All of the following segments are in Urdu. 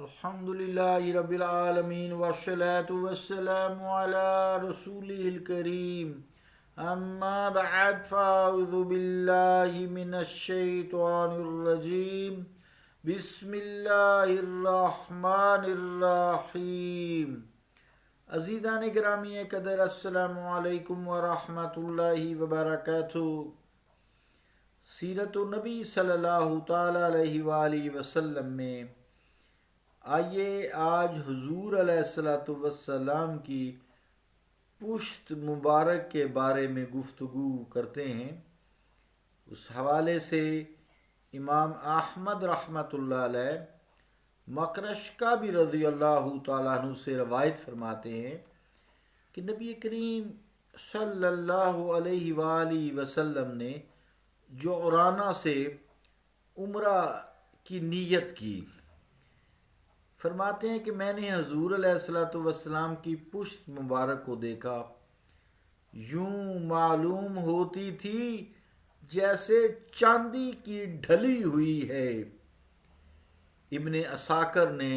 الحمدللہ رب العالمین والصلاة والسلام علی رسولہ الکریم اما بعد فاعوذ باللہ من الشیطان الرجیم بسم اللہ الرحمن الرحیم۔ عزیزان گرامی قدر، السلام علیکم ورحمۃ اللہ وبرکاتہ۔ سیرت النبی صلی اللہ تعالی علیہ وآلہ وسلم میں آئیے آج حضور علیہ الصلاۃ والسلام کی پشت مبارک کے بارے میں گفتگو کرتے ہیں۔ اس حوالے سے امام احمد رحمۃ اللہ علیہ مقرشکابی رضی اللہ تعالیٰ عنہ سے روایت فرماتے ہیں کہ نبی کریم صلی اللہ علیہ وآلہ وسلم نے جعرانہ سے عمرہ کی نیت کی۔ فرماتے ہیں کہ میں نے حضور علیہ الصلاۃ والسلام کی پشت مبارک کو دیکھا، یوں معلوم ہوتی تھی جیسے چاندی کی ڈھلی ہوئی ہے۔ ابن عساکر نے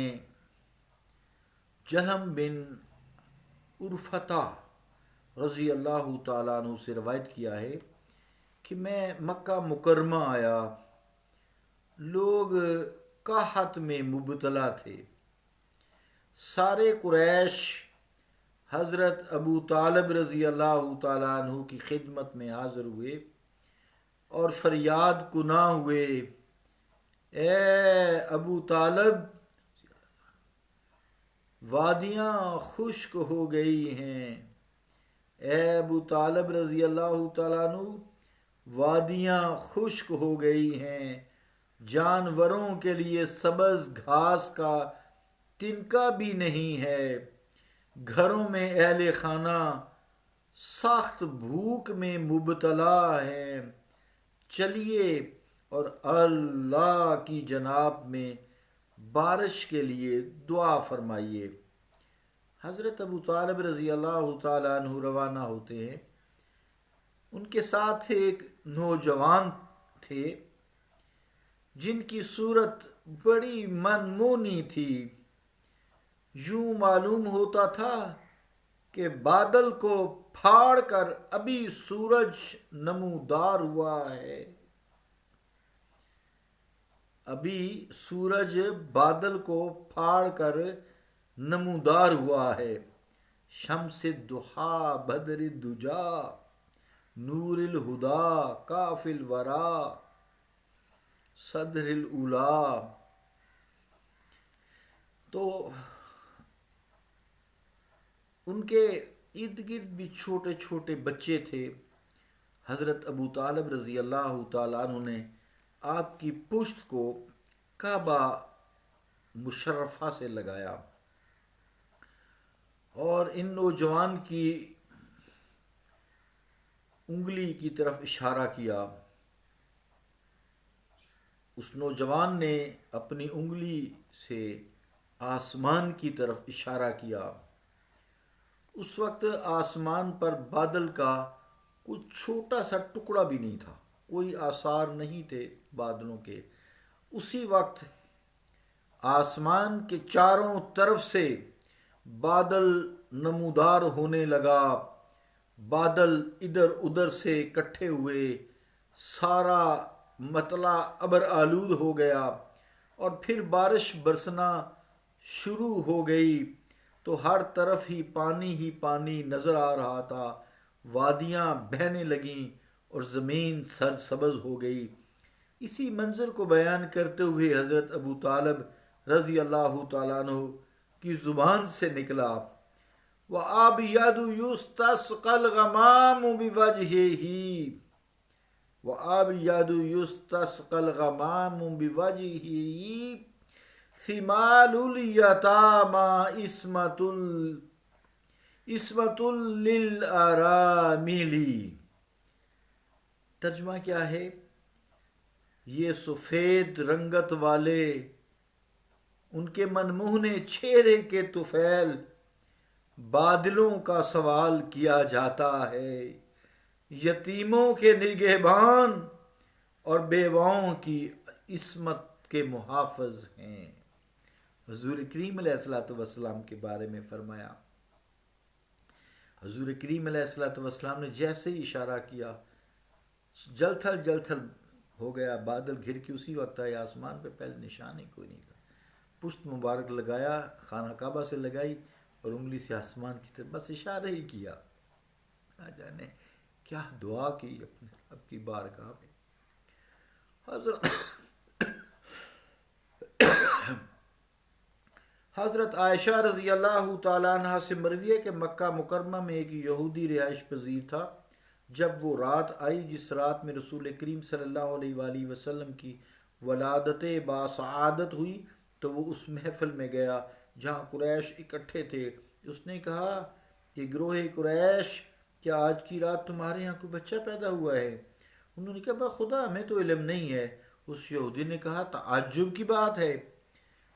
جہم بن عرفتہ رضی اللہ تعالیٰ عنہ سے روایت کیا ہے کہ میں مکہ مکرمہ آیا، لوگ قحط میں مبتلا تھے۔ سارے قریش حضرت ابو طالب رضی اللہ تعالیٰ عنہ کی خدمت میں حاضر ہوئے اور فریاد کنا ہوئے، اے ابو طالب، وادیاں خشک ہو گئی ہیں۔ اے ابو طالب رضی اللہ تعالیٰ عنہ، وادیاں خشک ہو گئی ہیں، جانوروں کے لیے سبز گھاس کا تنکا بھی نہیں ہے، گھروں میں اہل خانہ سخت بھوک میں مبتلا ہیں، چلیے اور اللہ کی جناب میں بارش کے لیے دعا فرمائیے۔ حضرت ابو طالب رضی اللہ تعالیٰ عنہ روانہ ہوتے ہیں۔ ان کے ساتھ ایک نوجوان تھے جن کی صورت بڑی منمونی تھی، یوں معلوم ہوتا تھا کہ بادل کو پھاڑ کر ابھی سورج نمودار ہوا ہے۔ ابھی سورج بادل کو پھاڑ کر نمودار ہوا ہے۔ شمس الضحیٰ بدر الدجا نور الہدا کاف الورا صدر الاولا۔ تو ان کے ارد گرد بھی چھوٹے چھوٹے بچے تھے۔ حضرت ابو طالب رضی اللہ تعالیٰ عنہ نے آپ کی پشت کو کعبہ مشرفہ سے لگایا اور ان نوجوان کی انگلی کی طرف اشارہ کیا۔ اس نوجوان نے اپنی انگلی سے آسمان کی طرف اشارہ کیا۔ اس وقت آسمان پر بادل کا کوئی چھوٹا سا ٹکڑا بھی نہیں تھا، کوئی آثار نہیں تھے بادلوں کے۔ اسی وقت آسمان کے چاروں طرف سے بادل نمودار ہونے لگا، بادل ادھر ادھر سے اکٹھے ہوئے، سارا مطلع ابر آلود ہو گیا اور پھر بارش برسنا شروع ہو گئی۔ تو ہر طرف ہی پانی نظر آ رہا تھا، وادیاں بہنے لگیں اور زمین سرسبز ہو گئی۔ اسی منظر کو بیان کرتے ہوئے حضرت ابو طالب رضی اللہ تعالیٰ عنہ کی زبان سے نکلا، وَأَبْيَضُ يُسْتَسْقَى الْغَمَامُ بِوَجْهِهِ وَأَبْيَضُ يُسْتَسْقَى الْغَمَامُ بِوَجْهِهِ ثِمَالُ الْيَتَامَى عِصْمَةٌ لِلْأَرَامِلِ۔ ترجمہ کیا ہے؟ یہ سفید رنگت والے، ان کے منموہنے چہرے کے طفیل بادلوں کا سوال کیا جاتا ہے، یتیموں کے نگہبان اور بیواؤں کی عصمت کے محافظ ہیں۔ حضور کریم علیہ الصلوۃ والسلام کے بارے میں فرمایا. حضور کریم علیہ الصلوۃ والسلام نے جیسے ہی اشارہ کیا جل تھل ہو گیا، بادل گھر کے اسی وقت آئے، آسمان پہ پہلے نشان ہی کوئی نہیں تھا. پشت مبارک لگایا، خانہ کعبہ سے لگائی اور انگلی سے آسمان کی طرف بس اشارہ ہی کیا. نہ جانے کیا دعا کی اپنے رب کی بارگاہ میں. حضرت عائشہ رضی اللہ تعالیٰ عنہ سے مروی ہے کہ مکہ مکرمہ میں ایک یہودی رہائش پذیر تھا. جب وہ رات آئی جس رات میں رسول کریم صلی اللہ علیہ وآلہ وسلم کی ولادت باسعادت ہوئی تو وہ اس محفل میں گیا جہاں قریش اکٹھے تھے. اس نے کہا کہ گروہ قریش، کیا آج کی رات تمہارے یہاں کوئی بچہ پیدا ہوا ہے؟ انہوں نے کہا بخدا ہمیں تو علم نہیں ہے. اس یہودی نے کہا تعجب کی بات ہے،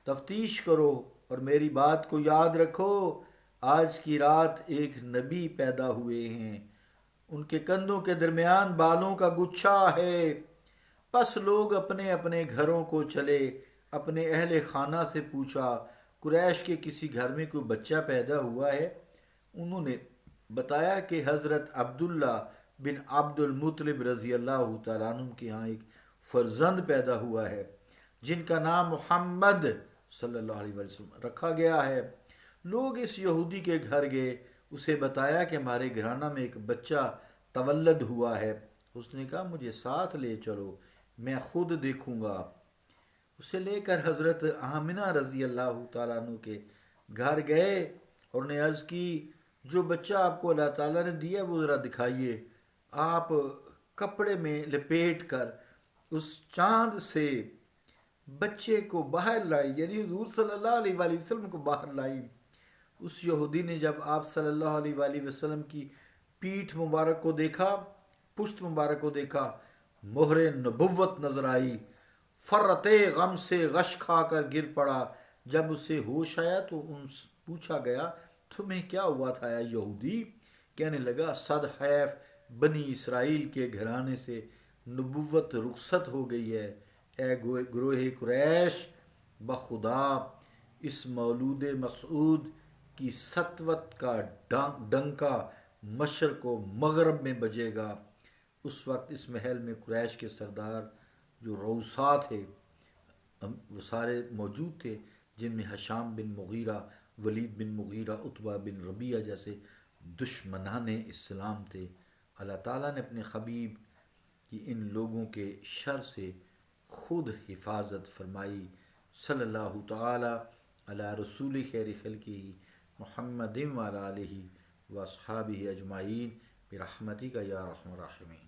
تفتیش کرو اور میری بات کو یاد رکھو. آج کی رات ایک نبی پیدا ہوئے ہیں، ان کے کندھوں کے درمیان بالوں کا گچھا ہے. پس لوگ اپنے اپنے گھروں کو چلے. اپنے اہل خانہ سے پوچھا قریش کے کسی گھر میں کوئی بچہ پیدا ہوا ہے؟ انہوں نے بتایا کہ حضرت عبداللہ بن عبد المطلب رضی اللہ تعالیٰ عنہ کے ہاں ایک فرزند پیدا ہوا ہے جن کا نام محمد صلی اللہ علیہ وسلم رکھا گیا ہے. لوگ اس یہودی کے گھر گئے، اسے بتایا کہ ہمارے گھرانہ میں ایک بچہ تولد ہوا ہے. اس نے کہا مجھے ساتھ لے چلو، میں خود دیکھوں گا. اسے لے کر حضرت آمنہ رضی اللہ تعالیٰ عنہ کے گھر گئے اور نے عرض کی جو بچہ آپ کو اللہ تعالیٰ نے دیا وہ ذرا دکھائیے. آپ کپڑے میں لپیٹ کر اس چاند سے بچے کو باہر لائی، یعنی حضور صلی اللہ علیہ وآلہ وسلم کو باہر لائی. اس یہودی نے جب آپ صلی اللہ علیہ وآلہ وسلم کی پیٹھ مبارک کو دیکھا، پشت مبارک کو دیکھا، مہر نبوت نظر آئی. فرت غم سے غش کھا کر گر پڑا. جب اسے ہوش آیا تو ان پوچھا گیا تمہیں کیا ہوا تھا یا یہودی؟ کہنے لگا صد حیف بنی اسرائیل کے گھرانے سے نبوت رخصت ہو گئی ہے. اے گروہ قریش، بخدا اس مولود مسعود کی سطوت کا ڈنکا مشرق و مغرب میں بجے گا. اس وقت اس محل میں قریش کے سردار جو روسا تھے وہ سارے موجود تھے، جن میں حشام بن مغیرہ، ولید بن مغیرہ، عتبہ بن ربیعہ جیسے دشمنان اسلام تھے. اللہ تعالیٰ نے اپنے حبیب کی ان لوگوں کے شر سے خود حفاظت فرمائی. صلی اللہ تعالی علی رسول خیر خلقہ محمد وعلی آلہ واصحابہ اجمعین برحمتک یا ارحم الراحمین.